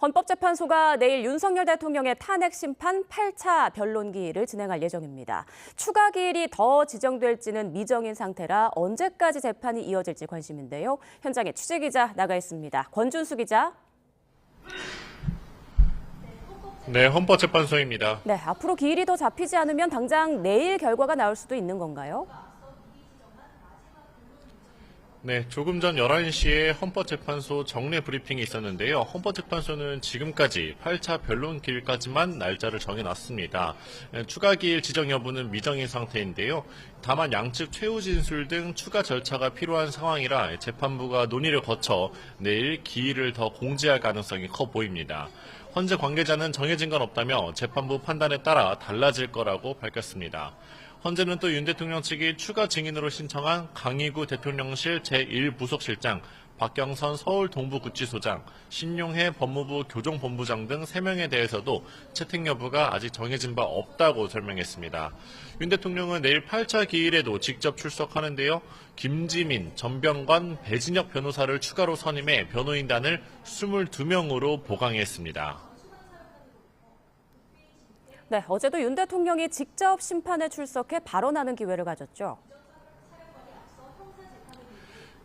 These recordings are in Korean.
헌법재판소가 내일 윤석열 대통령의 탄핵 심판 8차 변론 기일을 진행할 예정입니다. 추가 기일이 더 지정될지는 미정인 상태라 언제까지 재판이 이어질지 관심인데요. 현장에 취재기자 나가 있습니다. 권준수 기자. 네, 헌법재판소입니다. 네, 앞으로 기일이 더 잡히지 않으면 당장 내일 결과가 나올 수도 있는 건가요? 네, 조금 전 11시에 헌법재판소 정례 브리핑이 있었는데요. 헌법재판소는 지금까지 8차 변론 기일까지만 날짜를 정해놨습니다. 추가 기일 지정 여부는 미정인 상태인데요. 다만 양측 최후 진술 등 추가 절차가 필요한 상황이라 재판부가 논의를 거쳐 내일 기일을 더 공지할 가능성이 커 보입니다. 현재 관계자는 정해진 건 없다며 재판부 판단에 따라 달라질 거라고 밝혔습니다. 현재는 또 윤 대통령 측이 추가 증인으로 신청한 강희구 대통령실 제1부속실장, 박경선 서울 동부구치소장, 신용해 법무부 교정본부장 등 3명에 대해서도 채택 여부가 아직 정해진 바 없다고 설명했습니다. 윤 대통령은 내일 8차 기일에도 직접 출석하는데요. 김지민, 전병관, 배진혁 변호사를 추가로 선임해 변호인단을 22명으로 보강했습니다. 네, 어제도 윤 대통령이 직접 심판에 출석해 발언하는 기회를 가졌죠.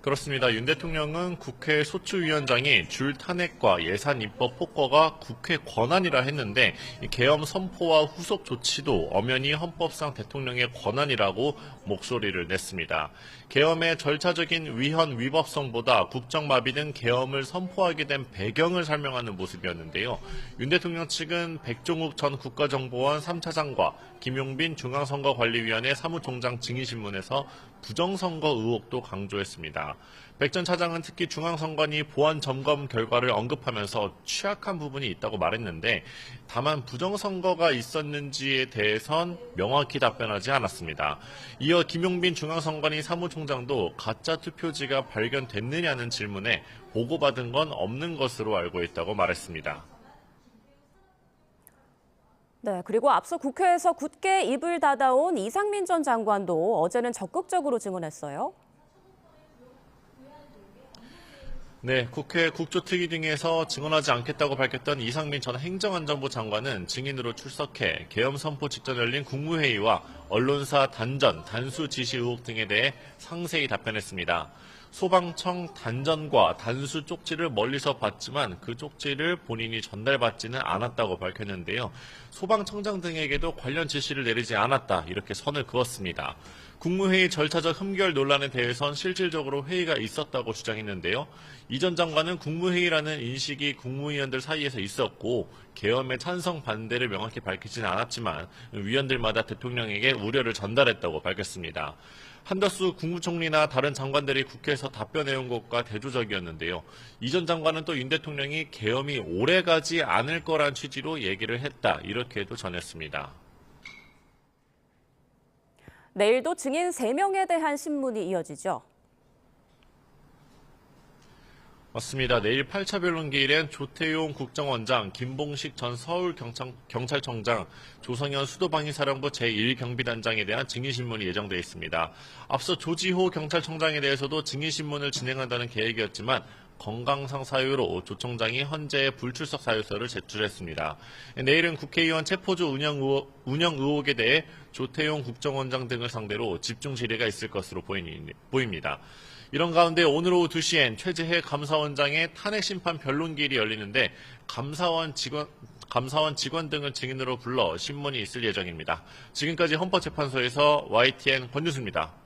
그렇습니다. 윤 대통령은 국회 소추위원장이 줄 탄핵과 예산 입법 폭거가 국회 권한이라 했는데 계엄 선포와 후속 조치도 엄연히 헌법상 대통령의 권한이라고 목소리를 냈습니다. 계엄의 절차적인 위헌 위법성보다 국정마비 등 계엄을 선포하게 된 배경을 설명하는 모습이었는데요. 윤 대통령 측은 백종욱 전 국가정보원 3차장과 김용빈 중앙선거관리위원회 사무총장 증인신문에서 부정선거 의혹도 강조했습니다. 백 전 차장은 특히 중앙선관위 보안 점검 결과를 언급하면서 취약한 부분이 있다고 말했는데 다만 부정선거가 있었는지에 대해선 명확히 답변하지 않았습니다. 이어 김용빈 중앙선관위 사무총장도 가짜 투표지가 발견됐느냐는 질문에 보고받은 건 없는 것으로 알고 있다고 말했습니다. 네, 그리고 앞서 국회에서 굳게 입을 닫아온 이상민 전 장관도 어제는 적극적으로 증언했어요. 네, 국회 국조특위 등에서 증언하지 않겠다고 밝혔던 이상민 전 행정안전부 장관은 증인으로 출석해 계엄 선포 직전 열린 국무회의와 언론사 단전, 단수 지시 의혹 등에 대해 상세히 답변했습니다. 소방청 단전과 단수 쪽지를 멀리서 봤지만 그 쪽지를 본인이 전달받지는 않았다고 밝혔는데요. 소방청장 등에게도 관련 지시를 내리지 않았다 이렇게 선을 그었습니다. 국무회의 절차적 흠결 논란에 대해선 실질적으로 회의가 있었다고 주장했는데요. 이 전 장관은 국무회의라는 인식이 국무위원들 사이에서 있었고 계엄의 찬성 반대를 명확히 밝히지는 않았지만 위원들마다 대통령에게 우려를 전달했다고 밝혔습니다. 한덕수 국무총리나 다른 장관들이 국회에서 답변해온 것과 대조적이었는데요. 이 전 장관은 또 윤 대통령이 계엄이 오래가지 않을 거란 취지로 얘기를 했다 이렇게도 전했습니다. 내일도 증인 3명에 대한 신문이 이어지죠. 맞습니다. 내일 8차 변론 기일엔 조태용 국정원장, 김봉식 전 서울경찰청장, 조성현 수도방위사령부 제1경비단장에 대한 증인신문이 예정돼 있습니다. 앞서 조지호 경찰청장에 대해서도 증인신문을 진행한다는 계획이었지만 건강상 사유로 조 청장이 헌재 불출석 사유서를 제출했습니다. 내일은 국회의원 체포조 운영 의혹에 대해 조태용 국정원장 등을 상대로 집중 질의가 있을 것으로 보입니다. 이런 가운데 오늘 오후 2시엔 최재해 감사원장의 탄핵 심판 변론 기일이 열리는데 감사원 직원 등을 증인으로 불러 신문이 있을 예정입니다. 지금까지 헌법재판소에서 YTN 권준수입니다.